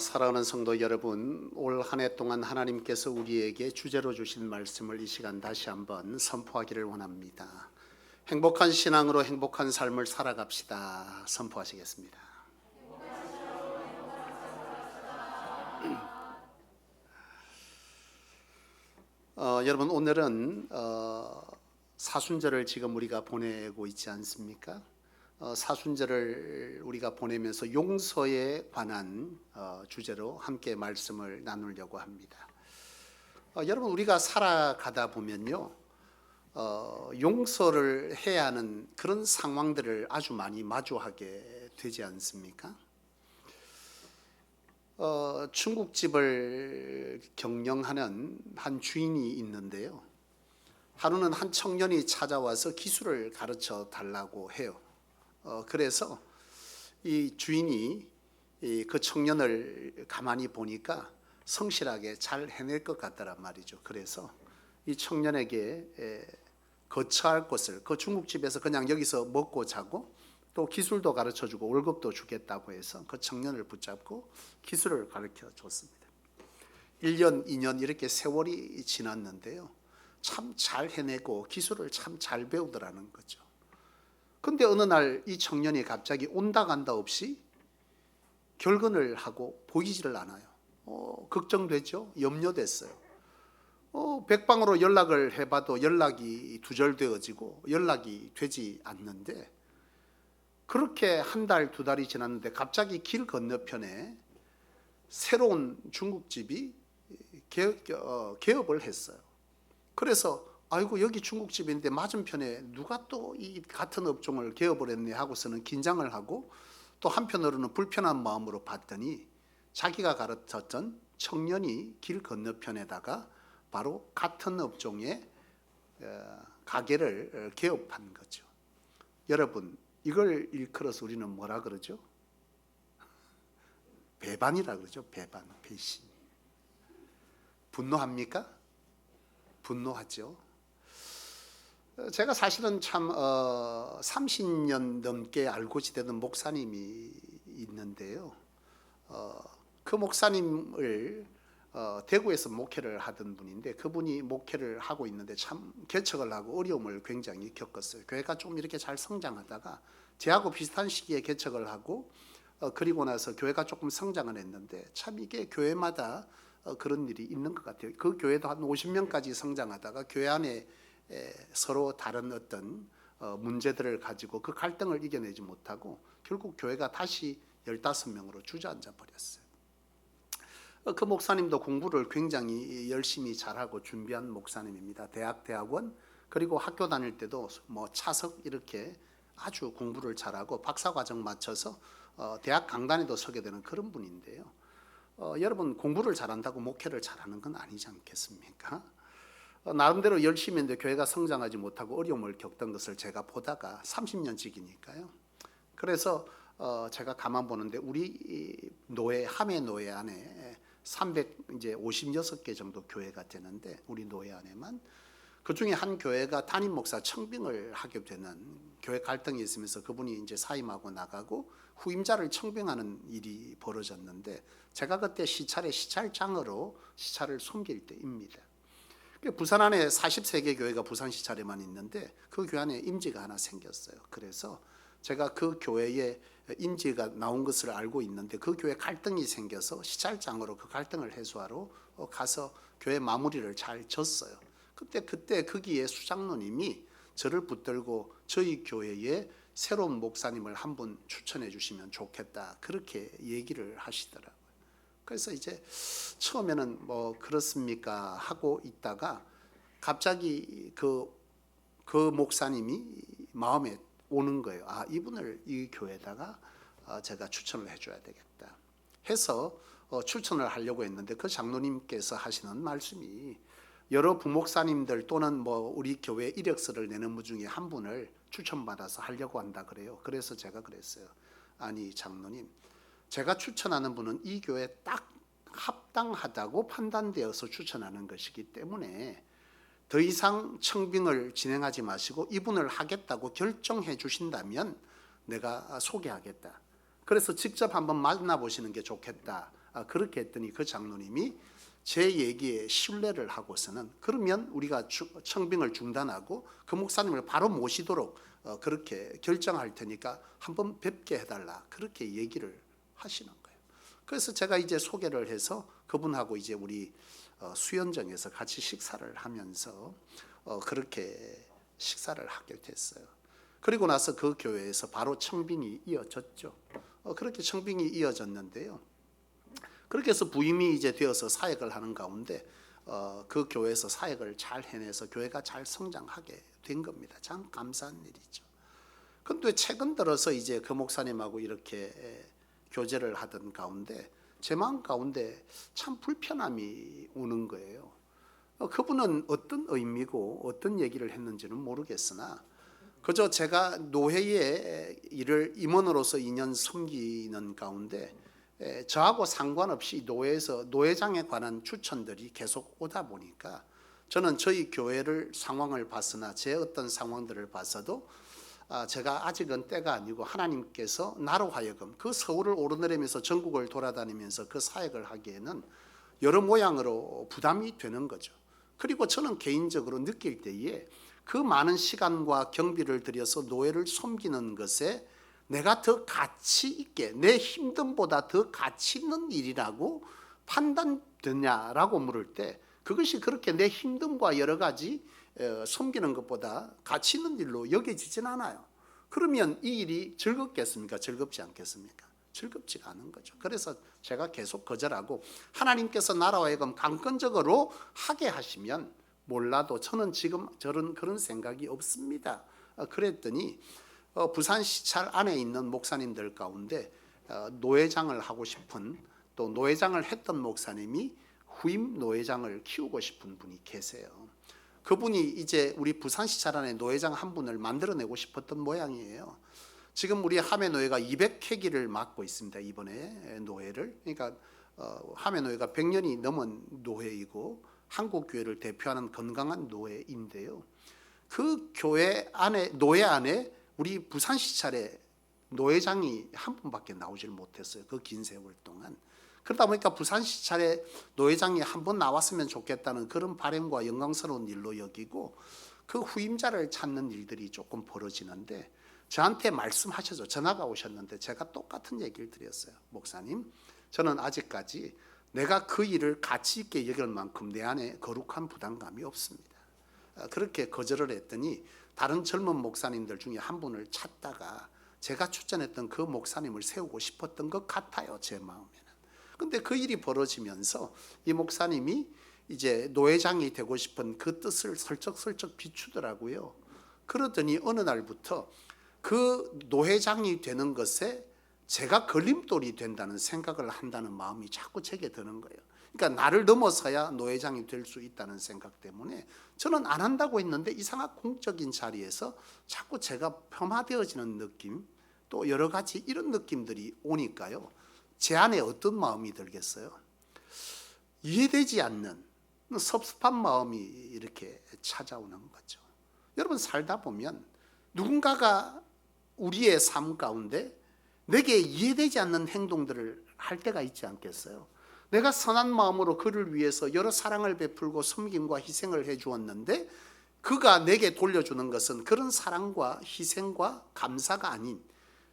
사랑하는 성도 여러분, 올 한 해 동안 하나님께서 우리에게 주제로 주신 말씀을 이 시간 다시 한번 선포하기를 원합니다. 행복한 신앙으로 행복한 삶을 살아갑시다. 선포하시겠습니다. 여러분, 오늘은 사순절을 지금 우리가 보내고 있지 않습니까? 사순절을 우리가 보내면서 용서에 관한 주제로 함께 말씀을 나누려고 합니다. 여러분, 우리가 살아가다 보면요, 용서를 해야 하는 그런 상황들을 아주 많이 마주하게 되지 않습니까? 중국집을 경영하는 한 주인이 있는데요, 하루는 한 청년이 찾아와서 기술을 가르쳐 달라고 해요. 그래서 이 주인이 그 청년을 가만히 보니까 성실하게 잘 해낼 것 같다란 말이죠. 그래서 이 청년에게 거처할 곳을, 그 중국집에서 그냥 여기서 먹고 자고 또 기술도 가르쳐주고 월급도 주겠다고 해서 그 청년을 붙잡고 기술을 가르쳐 줬습니다. 1년, 2년 이렇게 세월이 지났는데요, 참 잘 해내고 기술을 참 잘 배우더라는 거죠. 근데 어느 날 이 청년이 갑자기 온다 간다 없이 결근을 하고 보이지를 않아요. 걱정되죠? 염려됐어요. 백방으로 연락을 해봐도 연락이 두절되어지고 연락이 되지 않는데, 그렇게 한 달, 두 달이 지났는데 갑자기 길 건너편에 새로운 중국집이 개업을 했어요. 그래서 아이고, 여기 중국집인데 맞은편에 누가 또 이 같은 업종을 개업을 했네 하고서는 긴장을 하고, 또 한편으로는 불편한 마음으로 봤더니 자기가 가르쳤던 청년이 길 건너편에다가 바로 같은 업종의 가게를 개업한 거죠. 여러분, 이걸 일컬어서 우리는 뭐라 그러죠? 배반이라 그러죠. 배반, 배신. 분노합니까? 분노하죠. 제가 사실은 참 30년 넘게 알고 지내던 목사님이 있는데요, 그 목사님을 대구에서 목회를 하던 분인데, 그분이 목회를 하고 있는데 참 개척을 하고 어려움을 굉장히 겪었어요. 교회가 좀 이렇게 잘 성장하다가 저하고 비슷한 시기에 개척을 하고 그리고 나서 교회가 조금 성장을 했는데, 참 이게 교회마다 그런 일이 있는 것 같아요. 그 교회도 한 50명까지 성장하다가 교회 안에 서로 다른 어떤 문제들을 가지고 그 갈등을 이겨내지 못하고 결국 교회가 다시 15명으로 주저앉아 버렸어요. 그 목사님도 공부를 굉장히 열심히 잘하고 준비한 목사님입니다. 대학원 그리고 학교 다닐 때도 뭐 차석 이렇게 아주 공부를 잘하고 박사과정 마쳐서 대학 강단에도 서게 되는 그런 분인데요, 여러분, 공부를 잘한다고 목회를 잘하는 건 아니지 않겠습니까? 나름대로 열심히 했는데 교회가 성장하지 못하고 어려움을 겪던 것을 제가 보다가 30년씩이니까요. 그래서 제가 가만 보는데 우리 노예, 함의 노예 안에 356개 정도 교회가 되는데, 우리 노예 안에만 그 중에 한 교회가 담임 목사 청빙을 하게 되는 교회 갈등이 있으면서 그분이 이제 사임하고 나가고 후임자를 청빙하는 일이 벌어졌는데, 제가 그때 시찰장으로 시찰을 섬길 때입니다. 부산 안에 43개 교회가 부산 시찰에만 있는데 그 교회 안에 임지가 하나 생겼어요. 그래서 제가 그 교회에 임지가 나온 것을 알고 있는데, 그 교회 갈등이 생겨서 시찰장으로 그 갈등을 해소하러 가서 교회 마무리를 잘 졌어요. 그때 거기에 수장로님이 저를 붙들고 저희 교회에 새로운 목사님을 한 분 추천해 주시면 좋겠다, 그렇게 얘기를 하시더라고요. 그래서 이제 처음에는 뭐 그렇습니까 하고 있다가 갑자기 그 목사님이 마음에 오는 거예요. 아, 이분을 이 교회에다가 제가 추천을 해줘야 되겠다 해서 추천을 하려고 했는데, 그 장로님께서 하시는 말씀이 여러 부목사님들 또는 뭐 우리 교회 이력서를 내는 분 중에 한 분을 추천받아서 하려고 한다 그래요. 그래서 제가 그랬어요. 아니 장로님, 제가 추천하는 분은 이 교회에 딱 합당하다고 판단되어서 추천하는 것이기 때문에 더 이상 청빙을 진행하지 마시고 이분을 하겠다고 결정해 주신다면 내가 소개하겠다. 그래서 직접 한번 만나보시는 게 좋겠다 그렇게 했더니 그 장로님이 제 얘기에 신뢰를 하고서는 그러면 우리가 청빙을 중단하고 그 목사님을 바로 모시도록 그렇게 결정할 테니까 한번 뵙게 해달라, 그렇게 얘기를 하시는 거예요. 그래서 제가 이제 소개를 해서 그분하고 이제 우리 수연정에서 같이 식사를 하면서 그렇게 식사를 하게 됐어요. 그리고 나서 그 교회에서 바로 청빙이 이어졌죠. 그렇게 청빙이 이어졌는데요. 그렇게 해서 부임이 이제 되어서 사역을 하는 가운데 그 교회에서 사역을 잘 해내서 교회가 잘 성장하게 된 겁니다. 참 감사한 일이죠. 그런데 최근 들어서 이제 그 목사님하고 이렇게 교제를 하던 가운데 제 마음 가운데 참 불편함이 오는 거예요. 그분은 어떤 의미고 어떤 얘기를 했는지는 모르겠으나 그저 제가 노회의 일을 임원으로서 2년 섬기는 가운데 저하고 상관없이 노회에서 노회장에 관한 추천들이 계속 오다 보니까 저는 저희 교회를 상황을 봤으나 제 어떤 상황들을 봤어도 제가 아직은 때가 아니고 하나님께서 나로 하여금 그 서울을 오르내리면서 전국을 돌아다니면서 그 사역을 하기에는 여러 모양으로 부담이 되는 거죠. 그리고 저는 개인적으로 느낄 때에 그 많은 시간과 경비를 들여서 노예를 섬기는 것에 내가 더 가치 있게, 내 힘듦보다 더 가치 있는 일이라고 판단되냐라고 물을 때 그것이 그렇게 내 힘듦과 여러 가지 섬기는 것보다 가치 있는 일로 여겨지진 않아요. 그러면 이 일이 즐겁겠습니까? 즐겁지 않겠습니까? 즐겁지가 않은 거죠. 그래서 제가 계속 거절하고 하나님께서 나라와 하여금 강권적으로 하게 하시면 몰라도 저는 지금 그런 생각이 없습니다. 그랬더니 부산 시찰 안에 있는 목사님들 가운데 노회장을 하고 싶은, 또 노회장을 했던 목사님이 후임 노회장을 키우고 싶은 분이 계세요. 그분이 이제 우리 부산 시찰 안에 노회장 한 분을 만들어내고 싶었던 모양이에요. 지금 우리 함해노회가 200회기를 맞고 있습니다. 이번에 노회를. 그러니까 함해노회가 100년이 넘은 노회이고 한국 교회를 대표하는 건강한 노회인데요. 그 교회 안에, 노회 안에 우리 부산 시찰에 노회장이 한 분밖에 나오질 못했어요. 그 긴 세월 동안. 그러다 보니까 부산 시찰에 노회장이 한 번 나왔으면 좋겠다는 그런 바람과 영광스러운 일로 여기고 그 후임자를 찾는 일들이 조금 벌어지는데 저한테 말씀하셔서 전화가 오셨는데 제가 똑같은 얘기를 드렸어요. 목사님, 저는 아직까지 내가 그 일을 가치 있게 여길 만큼 내 안에 거룩한 부담감이 없습니다. 그렇게 거절을 했더니 다른 젊은 목사님들 중에 한 분을 찾다가 제가 추천했던 그 목사님을 세우고 싶었던 것 같아요. 제 마음에는. 근데 그 일이 벌어지면서 이 목사님이 이제 노회장이 되고 싶은 그 뜻을 슬쩍슬쩍 비추더라고요. 그러더니 어느 날부터 그 노회장이 되는 것에 제가 걸림돌이 된다는 생각을 한다는 마음이 자꾸 제게 드는 거예요. 그러니까 나를 넘어서야 노회장이 될 수 있다는 생각 때문에 저는 안 한다고 했는데 이상한 공적인 자리에서 자꾸 제가 폄하되어지는 느낌, 또 여러 가지 이런 느낌들이 오니까요. 제 안에 어떤 마음이 들겠어요? 이해되지 않는 섭섭한 마음이 이렇게 찾아오는 거죠. 여러분, 살다 보면 누군가가 우리의 삶 가운데 내게 이해되지 않는 행동들을 할 때가 있지 않겠어요? 내가 선한 마음으로 그를 위해서 여러 사랑을 베풀고 섬김과 희생을 해주었는데 그가 내게 돌려주는 것은 그런 사랑과 희생과 감사가 아닌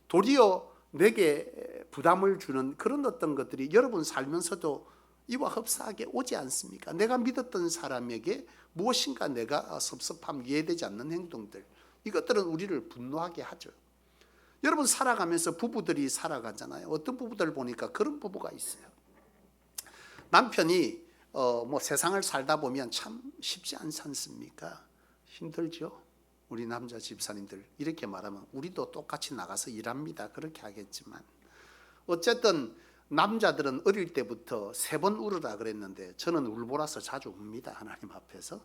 도리어 내게 부담을 주는 그런 어떤 것들이 여러분 살면서도 이와 흡사하게 오지 않습니까? 내가 믿었던 사람에게 무엇인가 내가 섭섭함, 이해되지 않는 행동들, 이것들은 우리를 분노하게 하죠. 여러분, 살아가면서 부부들이 살아가잖아요. 어떤 부부들 보니까 그런 부부가 있어요. 남편이 세상을 살다 보면 참 쉽지 않지 않습니까? 힘들죠. 우리 남자 집사님들 이렇게 말하면 우리도 똑같이 나가서 일합니다. 그렇게 하겠지만 어쨌든 남자들은 어릴 때부터 3번 울으라 그랬는데 저는 울보라서 자주 웁니다. 하나님 앞에서.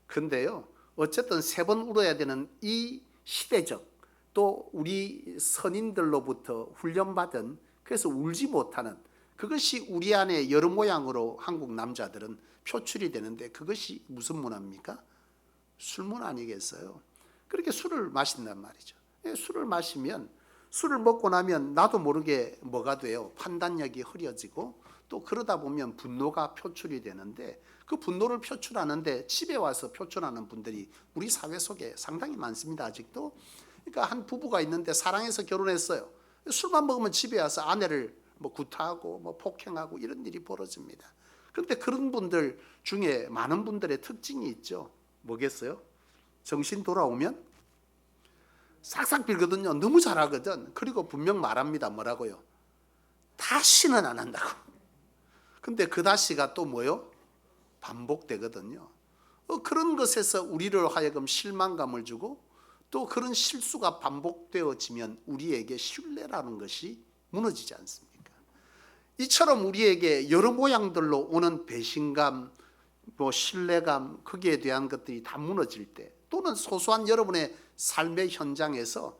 근데요, 어쨌든 3번 울어야 되는 이 시대적 또 우리 선인들로부터 훈련받은, 그래서 울지 못하는 그것이 우리 안에 여러 모양으로 한국 남자들은 표출이 되는데 그것이 무슨 문화입니까? 술 문화 아니겠어요? 그렇게 술을 마신단 말이죠. 술을 마시면 술을 먹고 나면 나도 모르게 뭐가 돼요? 판단력이 흐려지고 또 그러다 보면 분노가 표출이 되는데 그 분노를 표출하는데 집에 와서 표출하는 분들이 우리 사회 속에 상당히 많습니다. 아직도. 그러니까 한 부부가 있는데 사랑해서 결혼했어요. 술만 먹으면 집에 와서 아내를 뭐 구타하고 뭐 폭행하고 이런 일이 벌어집니다. 그런데 그런 분들 중에 많은 분들의 특징이 있죠. 뭐겠어요? 정신 돌아오면 싹싹 빌거든요. 너무 잘하거든. 그리고 분명 말합니다. 뭐라고요? 다시는 안 한다고. 근데 그 다시가 또 뭐요? 반복되거든요. 그런 것에서 우리를 하여금 실망감을 주고 또 그런 실수가 반복되어지면 우리에게 신뢰라는 것이 무너지지 않습니까? 이처럼 우리에게 여러 모양들로 오는 배신감, 뭐 신뢰감, 거기에 대한 것들이 다 무너질 때 또는 소소한 여러분의 삶의 현장에서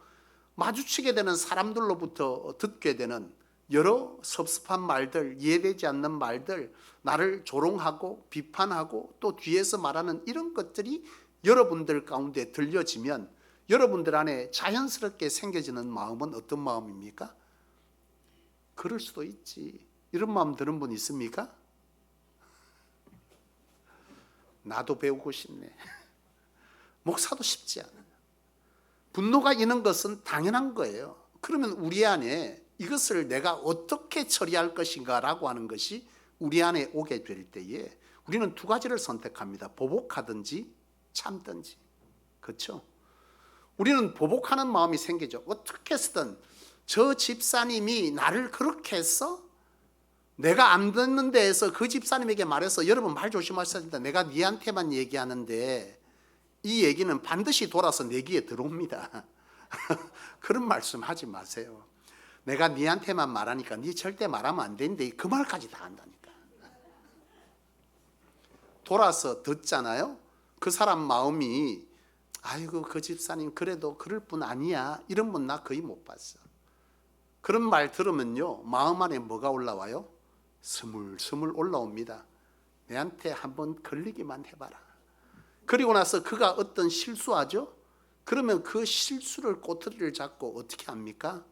마주치게 되는 사람들로부터 듣게 되는 여러 섭섭한 말들, 이해되지 않는 말들, 나를 조롱하고 비판하고 또 뒤에서 말하는 이런 것들이 여러분들 가운데 들려지면 여러분들 안에 자연스럽게 생겨지는 마음은 어떤 마음입니까? 그럴 수도 있지. 이런 마음 드는 분 있습니까? 나도 배우고 싶네. 목사도 쉽지 않아요. 분노가 있는 것은 당연한 거예요. 그러면 우리 안에 이것을 내가 어떻게 처리할 것인가 라고 하는 것이 우리 안에 오게 될 때에 우리는 두 가지를 선택합니다. 보복하든지 참든지. 그렇죠? 우리는 보복하는 마음이 생기죠. 어떻게 해서든 저 집사님이 나를 그렇게 했어? 내가 안 듣는 데에서 그 집사님에게 말해서 여러분 말 조심하셔야 된다. 내가 니한테만 얘기하는데 이 얘기는 반드시 돌아서 내 귀에 들어옵니다. 그런 말씀 하지 마세요. 내가 니한테만 말하니까 니 절대 말하면 안 되는데 그 말까지 다 한다니까. 돌아서 듣잖아요. 그 사람 마음이 아이고 그 집사님 그래도 그럴 분 아니야. 이런 분 나 거의 못 봤어. 그런 말 들으면요 마음 안에 뭐가 올라와요? 스물스물 올라옵니다. 내한테 한번 걸리기만 해봐라. 그리고 나서 그가 어떤 실수하죠? 그러면 그 실수를 꼬투리를 잡고 어떻게 합니까?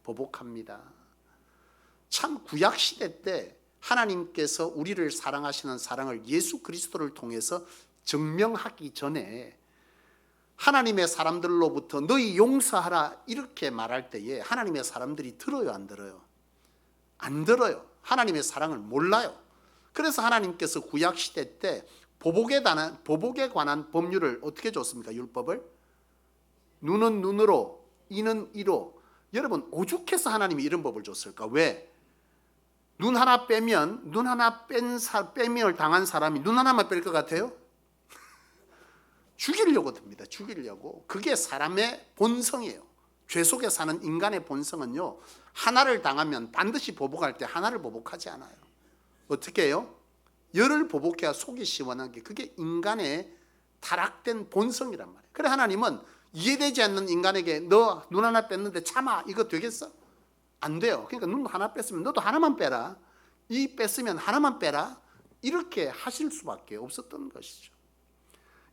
보복합니다. 참 구약시대 때 하나님께서 우리를 사랑하시는 사랑을 예수 그리스도를 통해서 증명하기 전에 하나님의 사람들로부터 너희 용서하라 이렇게 말할 때에 하나님의 사람들이 들어요 안 들어요? 안 들어요. 하나님의 사랑을 몰라요. 그래서 하나님께서 구약시대 때 보복에 관한 법률을 어떻게 줬습니까? 율법을 눈은 눈으로 이는 이로. 여러분 오죽해서 하나님이 이런 법을 줬을까? 왜? 눈 하나 빼면 눈 하나 빼면 당한 사람이 눈 하나만 뺄 것 같아요? 죽이려고 듭니다. 죽이려고. 그게 사람의 본성이에요. 죄 속에 사는 인간의 본성은요 하나를 당하면 반드시 보복할 때 하나를 보복하지 않아요. 어떻게 해요? 열을 보복해야 속이 시원하게. 그게 인간의 타락된 본성이란 말이에요. 그래 하나님은 이해되지 않는 인간에게 너 눈 하나 뺐는데 참아 이거 되겠어? 안 돼요. 그러니까 눈 하나 뺐으면 너도 하나만 빼라. 이 뺐으면 하나만 빼라. 이렇게 하실 수밖에 없었던 것이죠.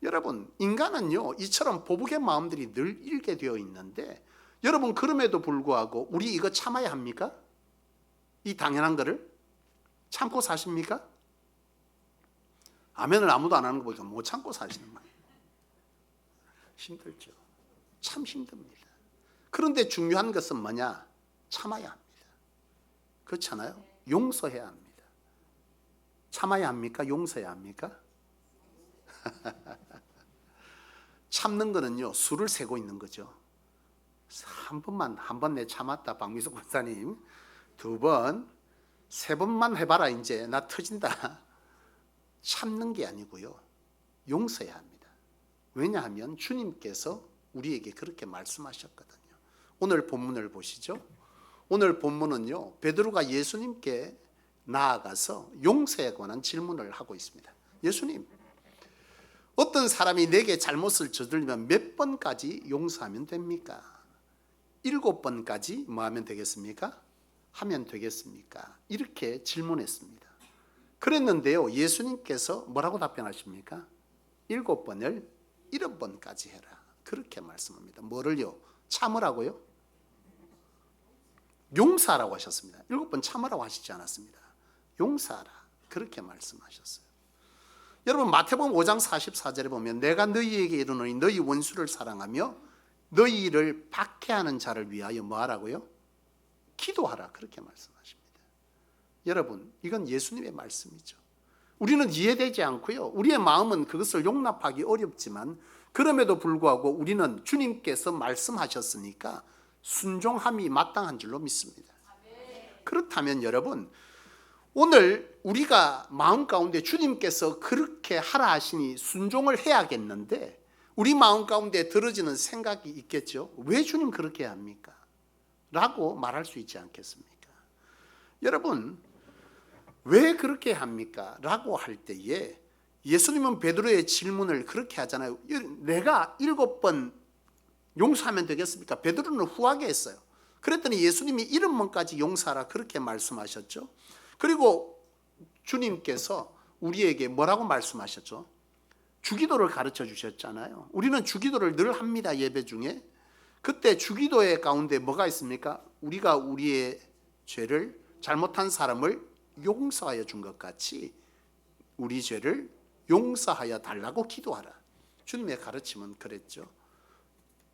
여러분 인간은요 이처럼 보복의 마음들이 늘 일게 되어 있는데 여러분 그럼에도 불구하고 우리 이거 참아야 합니까? 이 당연한 거를 참고 사십니까? 아멘을 아무도 안 하는 거 보니까 못 참고 사시는 거예요. 힘들죠. 참 힘듭니다. 그런데 중요한 것은 뭐냐? 참아야 합니다. 그렇잖아요? 용서해야 합니다. 참아야 합니까? 용서해야 합니까? 참는 거는요 수를 세고 있는 거죠. 한 번 내 참았다 박미숙 권사님. 두 번, 세 번만 해봐라 이제 나 터진다. 참는 게 아니고요 용서해야 합니다. 왜냐하면 주님께서 우리에게 그렇게 말씀하셨거든요. 오늘 본문을 보시죠. 오늘 본문은요 베드로가 예수님께 나아가서 용서에 관한 질문을 하고 있습니다. 예수님, 어떤 사람이 내게 잘못을 저지르면 몇 번까지 용서하면 됩니까? 7번까지 뭐 하면 되겠습니까? 하면 되겠습니까? 이렇게 질문했습니다. 그랬는데요 예수님께서 뭐라고 답변하십니까? 7번을 70번까지 해라. 그렇게 말씀합니다. 뭐를요? 참으라고요? 용서하라고 하셨습니다. 7번 참으라고 하시지 않았습니다. 용서하라 그렇게 말씀하셨어요. 여러분 마태복음 5장 44절에 보면 내가 너희에게 이르노니 너희 원수를 사랑하며 너희를 박해하는 자를 위하여 뭐하라고요? 기도하라 그렇게 말씀하십니다. 여러분 이건 예수님의 말씀이죠. 우리는 이해되지 않고요. 우리의 마음은 그것을 용납하기 어렵지만 그럼에도 불구하고 우리는 주님께서 말씀하셨으니까 순종함이 마땅한 줄로 믿습니다. 그렇다면 여러분 오늘 우리가 마음 가운데 주님께서 그렇게 하라 하시니 순종을 해야겠는데 우리 마음 가운데 들어지는 생각이 있겠죠. 왜 주님 그렇게 합니까? 라고 말할 수 있지 않겠습니까? 여러분 왜 그렇게 합니까? 라고 할 때에 예수님은 베드로의 질문을 그렇게 하잖아요. 내가 7번 용서하면 되겠습니까? 베드로는 후하게 했어요. 그랬더니 예수님이 70번까지 용서하라 그렇게 말씀하셨죠. 그리고 주님께서 우리에게 뭐라고 말씀하셨죠? 주기도를 가르쳐 주셨잖아요. 우리는 주기도를 늘 합니다. 예배 중에. 그때 주기도의 가운데 뭐가 있습니까? 우리가 우리의 죄를 잘못한 사람을 용서하여 준 것 같이 우리 죄를 용서하여 달라고 기도하라. 주님의 가르침은 그랬죠.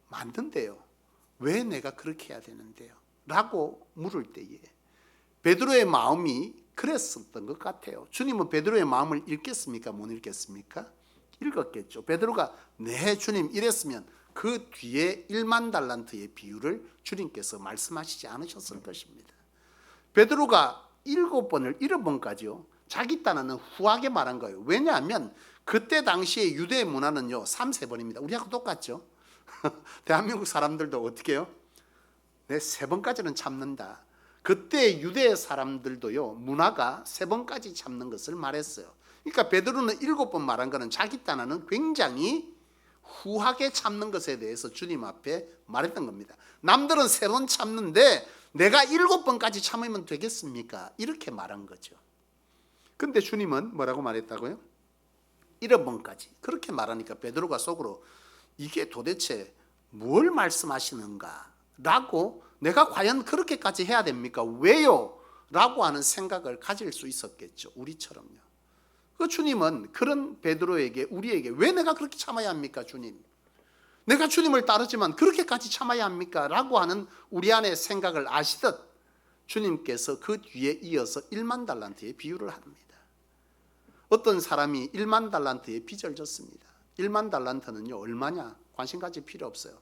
맞는데요. 왜 내가 그렇게 해야 되는데요? 라고 물을 때에 베드로의 마음이 그랬었던 것 같아요. 주님은 베드로의 마음을 읽겠습니까? 못 읽겠습니까? 읽었겠죠. 베드로가 네 주님 이랬으면 그 뒤에 1만 달란트의 비유를 주님께서 말씀하시지 않으셨을 것입니다. 베드로가 7번을 7번까지요. 자기 딴에는 후하게 말한 거예요. 왜냐하면 그때 당시에 유대 문화는요 3-3번입니다. 우리하고 똑같죠. 대한민국 사람들도 어떻게 해요? 네, 3번까지는 참는다. 그때 유대 사람들도요 문화가 3번까지 참는 것을 말했어요. 그러니까 베드로는 7번 말한 거는 자기 딴에는 굉장히 후하게 참는 것에 대해서 주님 앞에 말했던 겁니다. 남들은 3번 참는데 내가 7번까지 참으면 되겠습니까? 이렇게 말한 거죠. 근데 주님은 뭐라고 말했다고요? 7번까지. 그렇게 말하니까 베드로가 속으로 이게 도대체 뭘 말씀하시는가? 라고 내가 과연 그렇게까지 해야 됩니까? 왜요? 라고 하는 생각을 가질 수 있었겠죠. 우리처럼요. 그 주님은 그런 베드로에게 우리에게 왜 내가 그렇게 참아야 합니까? 주님. 내가 주님을 따르지만 그렇게까지 참아야 합니까? 라고 하는 우리 안의 생각을 아시듯 주님께서 그 뒤에 이어서 1만 달란트의 비유를 합니다. 어떤 사람이 1만 달란트의 빚을 졌습니다. 1만 달란트는요 얼마냐? 관심 가질 필요 없어요.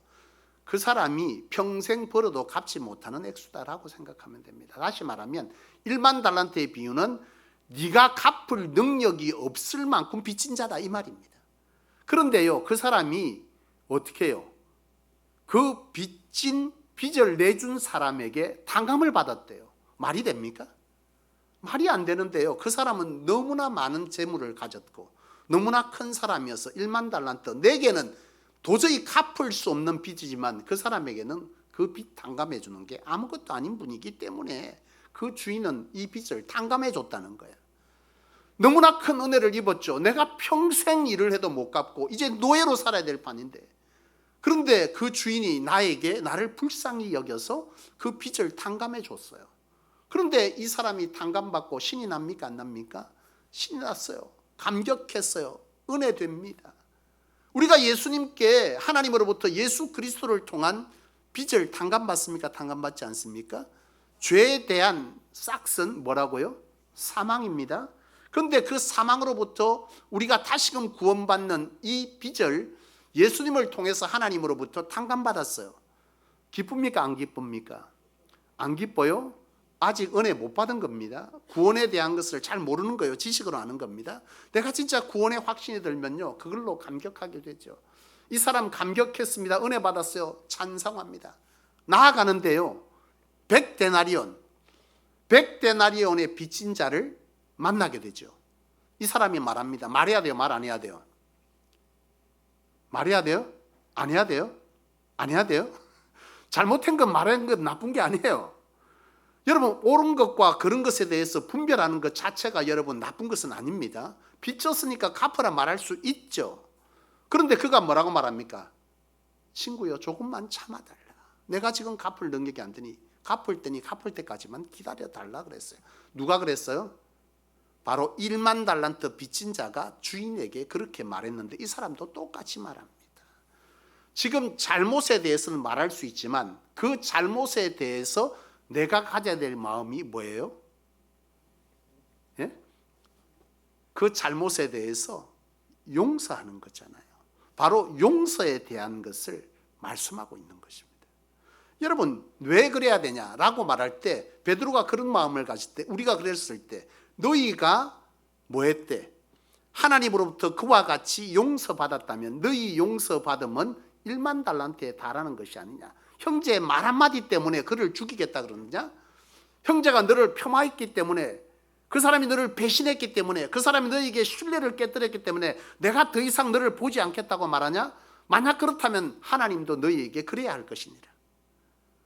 그 사람이 평생 벌어도 갚지 못하는 액수다라고 생각하면 됩니다. 다시 말하면 1만 달란트의 비유는 네가 갚을 능력이 없을 만큼 빚진 자다 이 말입니다. 그런데요 그 사람이 어떻게 해요? 그 빚진 빚을 내준 사람에게 탕감을 받았대요. 말이 됩니까? 말이 안 되는데요. 그 사람은 너무나 많은 재물을 가졌고 너무나 큰 사람이어서 1만 달란트 내게는 도저히 갚을 수 없는 빚이지만 그 사람에게는 그 빚 탕감해 주는 게 아무것도 아닌 분이기 때문에 그 주인은 이 빚을 탕감해 줬다는 거예요. 너무나 큰 은혜를 입었죠. 내가 평생 일을 해도 못 갚고 이제 노예로 살아야 될 판인데 그런데 그 주인이 나를 불쌍히 여겨서 그 빚을 탕감해 줬어요. 그런데 이 사람이 탕감받고 신이 납니까? 안 납니까? 신이 났어요. 감격했어요. 은혜됩니다. 우리가 예수님께 하나님으로부터 예수 그리스도를 통한 빚을 탕감받습니까? 탕감받지 않습니까? 죄에 대한 싹은 뭐라고요? 사망입니다. 그런데 그 사망으로부터 우리가 다시금 구원받는 이 빚을 예수님을 통해서 하나님으로부터 탕감받았어요. 기쁩니까? 안 기쁩니까? 안 기뻐요? 아직 은혜 못 받은 겁니다. 구원에 대한 것을 잘 모르는 거예요. 지식으로 아는 겁니다. 내가 진짜 구원에 확신이 들면요 그걸로 감격하게 되죠. 이 사람 감격했습니다. 은혜 받았어요. 찬성합니다. 나아가는데요 100데나리온의 빚진 자를 만나게 되죠. 이 사람이 말합니다. 말해야 돼요? 말 안 해야 돼요? 말해야 돼요? 안 해야 돼요? 안 해야 돼요? 잘못한 건 말하는 건 나쁜 게 아니에요. 여러분 옳은 것과 그런 것에 대해서 분별하는 것 자체가 여러분 나쁜 것은 아닙니다. 빚졌으니까 갚으라 말할 수 있죠. 그런데 그가 뭐라고 말합니까? 친구요 조금만 참아달라. 내가 지금 갚을 능력이 안 되니 갚을 때니 갚을 때까지만 기다려달라 그랬어요. 누가 그랬어요? 바로 1만 달란트 빚진 자가 주인에게 그렇게 말했는데 이 사람도 똑같이 말합니다. 지금 잘못에 대해서는 말할 수 있지만 그 잘못에 대해서 내가 가져야 될 마음이 뭐예요? 예? 그 잘못에 대해서 용서하는 거잖아요. 바로 용서에 대한 것을 말씀하고 있는 것입니다. 여러분 왜 그래야 되냐라고 말할 때 베드로가 그런 마음을 가질 때 우리가 그랬을 때 너희가 뭐 했대? 하나님으로부터 그와 같이 용서받았다면 너희 용서받음은 1만 달란트에 달하는 것이 아니냐. 형제의 말 한마디 때문에 그를 죽이겠다 그러느냐? 형제가 너를 폄하했기 때문에 그 사람이 너를 배신했기 때문에 그 사람이 너에게 신뢰를 깨뜨렸기 때문에 내가 더 이상 너를 보지 않겠다고 말하냐? 만약 그렇다면 하나님도 너희에게 그래야 할 것이니라.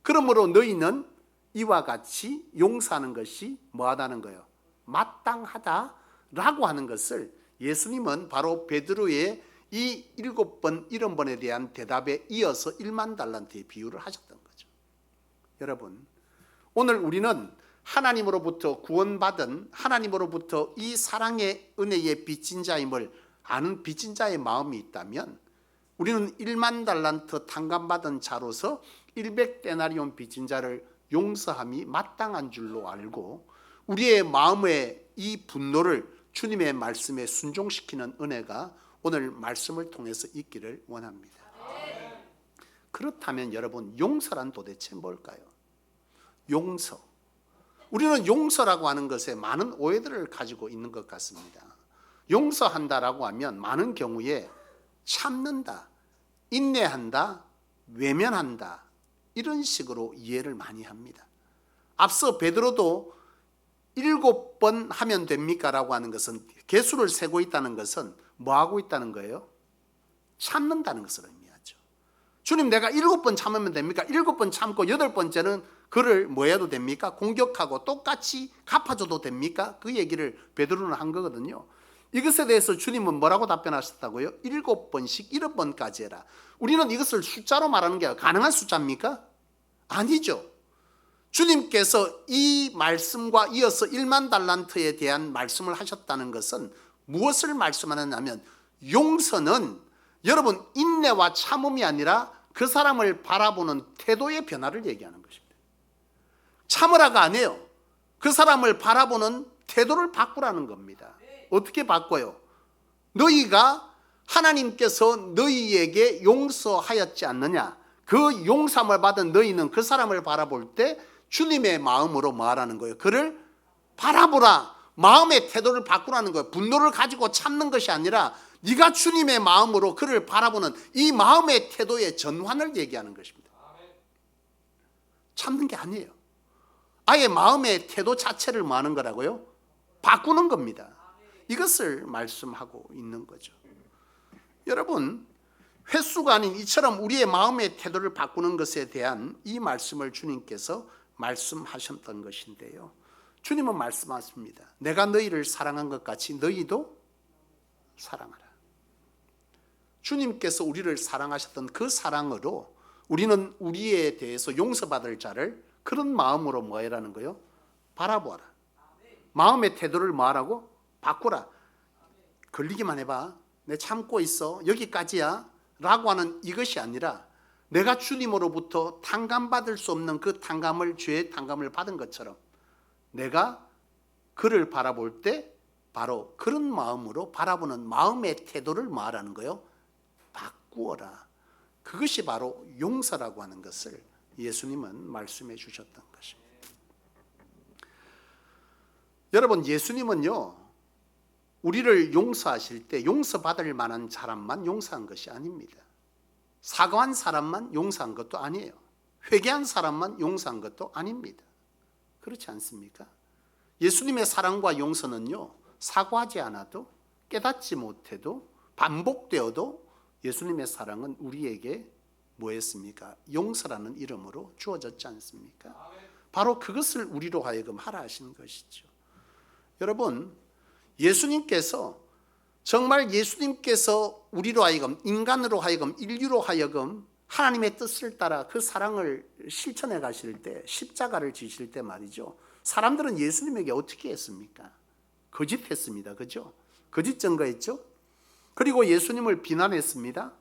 그러므로 너희는 이와 같이 용서하는 것이 뭐하다는 거예요? 마땅하다라고 하는 것을 예수님은 바로 베드로의 이 7번 70번에 대한 대답에 이어서 1만 달란트의 비유를 하셨던 거죠. 여러분 오늘 우리는 하나님으로부터 구원받은 하나님으로부터 이 사랑의 은혜의 빚진 자임을 아는 빚진 자의 마음이 있다면 우리는 1만 달란트 탕감받은 자로서 100데나리온 빚진 자를 용서함이 마땅한 줄로 알고 우리의 마음의 이 분노를 주님의 말씀에 순종시키는 은혜가 오늘 말씀을 통해서 있기를 원합니다. 그렇다면 여러분 용서란 도대체 뭘까요? 용서. 우리는 용서라고 하는 것에 많은 오해들을 가지고 있는 것 같습니다. 용서한다라고 하면 많은 경우에 참는다, 인내한다, 외면한다 이런 식으로 이해를 많이 합니다. 앞서 베드로도 7번 하면 됩니까? 라고 하는 것은 개수를 세고 있다는 것은 뭐 하고 있다는 거예요? 참는다는 것을 의미하죠. 주님 내가 7번 참으면 됩니까? 7번 참고 8번째는 그를 뭐 해도 됩니까? 공격하고 똑같이 갚아줘도 됩니까? 그 얘기를 베드로는 한 거거든요. 이것에 대해서 주님은 뭐라고 답변하셨다고요? 7번씩 7번까지 해라. 우리는 이것을 숫자로 말하는 게 가능한 숫자입니까? 아니죠. 주님께서 이 말씀과 이어서 1만 달란트에 대한 말씀을 하셨다는 것은 무엇을 말씀하느냐면 용서는 여러분 인내와 참음이 아니라 그 사람을 바라보는 태도의 변화를 얘기하는 것입니다. 참으라가 아니에요. 그 사람을 바라보는 태도를 바꾸라는 겁니다. 어떻게 바꿔요? 너희가 하나님께서 너희에게 용서하였지 않느냐? 그 용서함을 받은 너희는 그 사람을 바라볼 때 주님의 마음으로 말하는 거예요. 그를 바라보라. 마음의 태도를 바꾸라는 거예요. 분노를 가지고 참는 것이 아니라 네가 주님의 마음으로 그를 바라보는 이 마음의 태도의 전환을 얘기하는 것입니다. 참는 게 아니에요. 아예 마음의 태도 자체를 뭐 하는 거라고요? 바꾸는 겁니다. 이것을 말씀하고 있는 거죠. 여러분 횟수가 아닌 이처럼 우리의 마음의 태도를 바꾸는 것에 대한 이 말씀을 주님께서 말씀하셨던 것인데요. 주님은 말씀하십니다. 내가 너희를 사랑한 것 같이 너희도 사랑하라. 주님께서 우리를 사랑하셨던 그 사랑으로 우리는 우리에 대해서 용서받을 자를 그런 마음으로 뭐 해라는 거예요? 바라보아라. 마음의 태도를 뭐 하라고? 바꾸라. 걸리기만 해봐. 내 참고 있어. 여기까지야. 라고 하는 이것이 아니라 내가 주님으로부터 탕감받을 수 없는 그 탕감을 죄의 탕감을 받은 것처럼 내가 그를 바라볼 때 바로 그런 마음으로 바라보는 마음의 태도를 말하는 거예요. 바꾸어라. 그것이 바로 용서라고 하는 것을 예수님은 말씀해 주셨던 것입니다. 여러분 예수님은요 우리를 용서하실 때 용서받을 만한 사람만 용서한 것이 아닙니다. 사과한 사람만 용서한 것도 아니에요. 회개한 사람만 용서한 것도 아닙니다. 그렇지 않습니까? 예수님의 사랑과 용서는요 사과하지 않아도 깨닫지 못해도 반복되어도 예수님의 사랑은 우리에게 뭐였습니까? 용서라는 이름으로 주어졌지 않습니까? 바로 그것을 우리로 하여금 하라 하신 것이죠. 여러분 정말 예수님께서 우리로 하여금 인간으로 하여금 인류로 하여금 하나님의 뜻을 따라 그 사랑을 실천해 가실 때, 십자가를 지실 때 말이죠, 사람들은 예수님에게 어떻게 했습니까? 거짓했습니다. 그죠? 거짓 증거했죠? 그리고 예수님을 비난했습니다.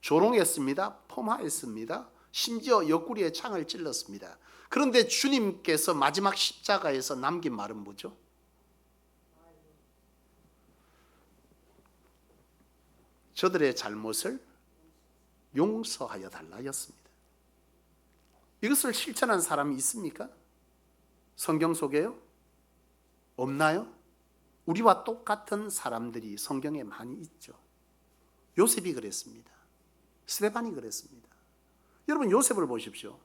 조롱했습니다. 폄하했습니다. 심지어 옆구리에 창을 찔렀습니다. 그런데 주님께서 마지막 십자가에서 남긴 말은 뭐죠? 저들의 잘못을 용서하여 달라였습니다. 이것을 실천한 사람이 있습니까? 성경 속에요? 없나요? 우리와 똑같은 사람들이 성경에 많이 있죠. 요셉이 그랬습니다. 스데반이 그랬습니다. 여러분, 요셉을 보십시오.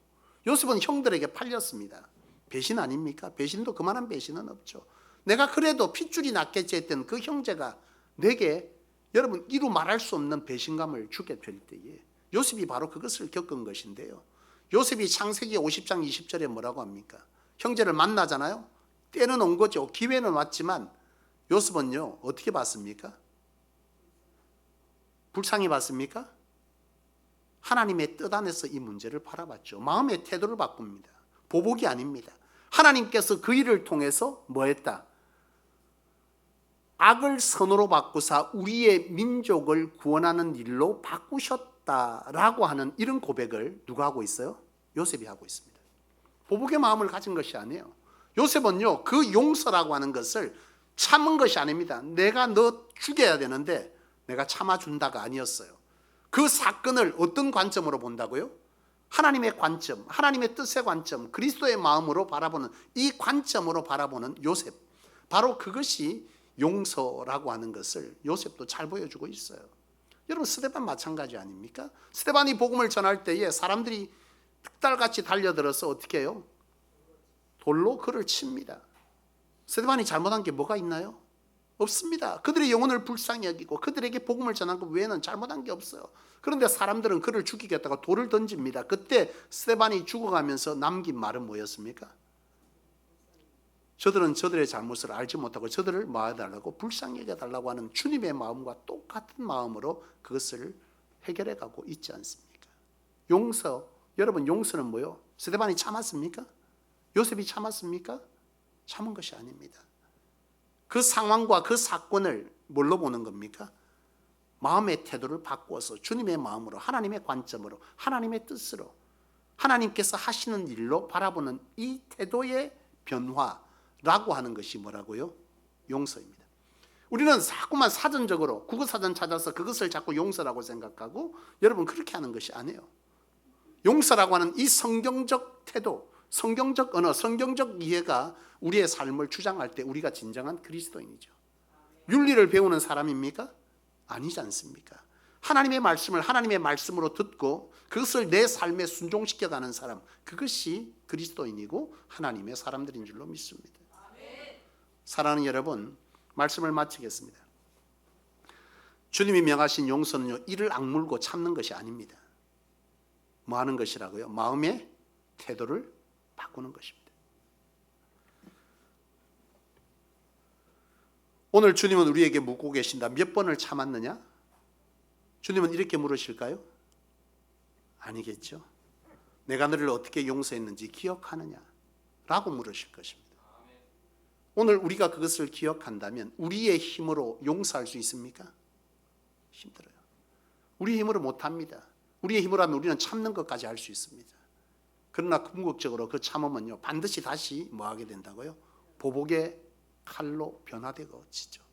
요셉은 형들에게 팔렸습니다. 배신 아닙니까? 배신도 그만한 배신은 없죠. 내가 그래도 핏줄이 낫겠지 했던 그 형제가 내게 여러분 이루 말할 수 없는 배신감을 주게 될 때에 요셉이 바로 그것을 겪은 것인데요. 요셉이 창세기 50장 20절에 뭐라고 합니까? 형제를 만나잖아요. 때는 온 거죠. 기회는 왔지만 요셉은요 어떻게 봤습니까? 불쌍히 봤습니까? 하나님의 뜻 안에서 이 문제를 바라봤죠. 마음의 태도를 바꿉니다. 보복이 아닙니다. 하나님께서 그 일을 통해서 뭐 했다? 악을 선으로 바꾸사 우리의 민족을 구원하는 일로 바꾸셨다라고 하는 이런 고백을 누가 하고 있어요? 요셉이 하고 있습니다. 보복의 마음을 가진 것이 아니에요. 요셉은요 그 용서라고 하는 것을 참은 것이 아닙니다. 내가 너 죽여야 되는데 내가 참아준다가 아니었어요. 그 사건을 어떤 관점으로 본다고요? 하나님의 관점, 하나님의 뜻의 관점, 그리스도의 마음으로 바라보는 이 관점으로 바라보는 요셉, 바로 그것이 용서라고 하는 것을 요셉도 잘 보여주고 있어요. 여러분, 스데반 마찬가지 아닙니까? 스데반이 복음을 전할 때에 사람들이 득달같이 달려들어서 어떻게 해요? 돌로 그를 칩니다. 스데반이 잘못한 게 뭐가 있나요? 없습니다. 그들의 영혼을 불쌍히 여기고 그들에게 복음을 전한 것 외에는 잘못한 게 없어요. 그런데 사람들은 그를 죽이겠다고 돌을 던집니다. 그때 스데반이 죽어가면서 남긴 말은 뭐였습니까? 저들은 저들의 잘못을 알지 못하고 저들을 뭐 해달라고? 불쌍히 여겨달라고 하는 주님의 마음과 똑같은 마음으로 그것을 해결해 가고 있지 않습니까? 용서, 여러분 용서는 뭐요? 스데반이 참았습니까? 요셉이 참았습니까? 참은 것이 아닙니다. 그 상황과 그 사건을 뭘로 보는 겁니까? 마음의 태도를 바꾸어서 주님의 마음으로, 하나님의 관점으로, 하나님의 뜻으로, 하나님께서 하시는 일로 바라보는 이 태도의 변화라고 하는 것이 뭐라고요? 용서입니다. 우리는 자꾸만 사전적으로 국어사전 찾아서 그것을 자꾸 용서라고 생각하고, 여러분 그렇게 하는 것이 아니에요. 용서라고 하는 이 성경적 태도, 성경적 언어, 성경적 이해가 우리의 삶을 주장할 때 우리가 진정한 그리스도인이죠. 윤리를 배우는 사람입니까? 아니지 않습니까? 하나님의 말씀을 하나님의 말씀으로 듣고 그것을 내 삶에 순종시켜가는 사람, 그것이 그리스도인이고 하나님의 사람들인 줄로 믿습니다. 사랑하는 여러분, 말씀을 마치겠습니다. 주님이 명하신 용서는요, 이를 악물고 참는 것이 아닙니다. 뭐 하는 것이라고요? 마음의 태도를 바꾸는 것입니다. 오늘 주님은 우리에게 묻고 계신다. 몇 번을 참았느냐? 주님은 이렇게 물으실까요? 아니겠죠. 내가 너를 어떻게 용서했는지 기억하느냐? 라고 물으실 것입니다. 오늘 우리가 그것을 기억한다면 우리의 힘으로 용서할 수 있습니까? 힘들어요. 우리의 힘으로 못합니다. 우리의 힘으로 하면 우리는 참는 것까지 할 수 있습니다. 그러나 궁극적으로 그 참음은요, 반드시 다시 뭐 하게 된다고요? 보복의 칼로 변화되고 지죠.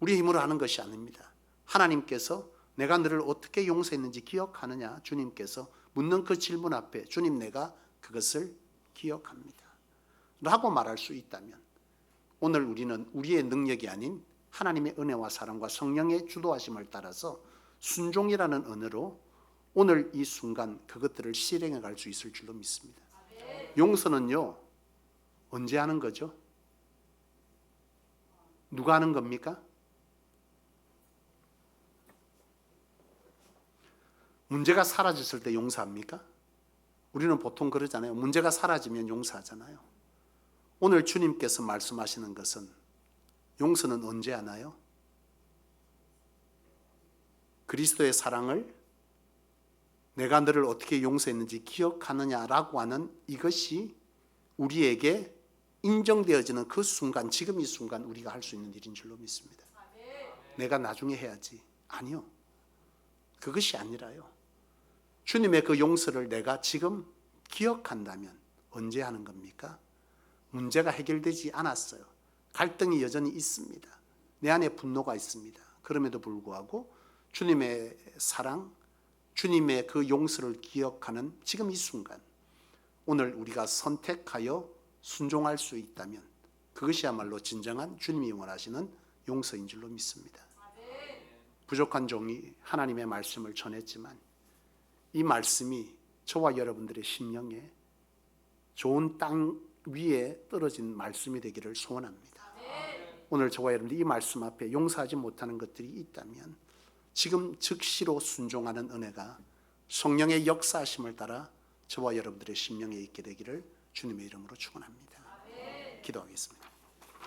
우리의 힘으로 하는 것이 아닙니다. 하나님께서 내가 너를 어떻게 용서했는지 기억하느냐? 주님께서 묻는 그 질문 앞에 주님, 내가 그것을 기억합니다 라고 말할 수 있다면, 오늘 우리는 우리의 능력이 아닌 하나님의 은혜와 사랑과 성령의 주도하심을 따라서 순종이라는 언어로 오늘 이 순간 그것들을 실행해 갈 수 있을 줄로 믿습니다. 용서는요, 언제 하는 거죠? 누가 하는 겁니까? 문제가 사라졌을 때 용서합니까? 우리는 보통 그러잖아요. 문제가 사라지면 용서하잖아요. 오늘 주님께서 말씀하시는 것은 용서는 언제 하나요? 그리스도의 사랑을 내가 너를 어떻게 용서했는지 기억하느냐라고 하는 이것이 우리에게 인정되어지는 그 순간, 지금 이 순간 우리가 할 수 있는 일인 줄로 믿습니다. 내가 나중에 해야지. 아니요. 그것이 아니라요. 주님의 그 용서를 내가 지금 기억한다면 언제 하는 겁니까? 문제가 해결되지 않았어요. 갈등이 여전히 있습니다. 내 안에 분노가 있습니다. 그럼에도 불구하고 주님의 사랑, 주님의 그 용서를 기억하는 지금 이 순간, 오늘 우리가 선택하여 순종할 수 있다면 그것이야말로 진정한 주님이 원하시는 용서인 줄로 믿습니다. 부족한 종이 하나님의 말씀을 전했지만 이 말씀이 저와 여러분들의 심령에 좋은 땅 위에 떨어진 말씀이 되기를 소원합니다. 오늘 저와 여러분들이 이 말씀 앞에 용서하지 못하는 것들이 있다면 지금 즉시로 순종하는 은혜가 성령의 역사하심을 따라 저와 여러분들의 심령에 있게 되기를 주님의 이름으로 축원합니다. 기도하겠습니다.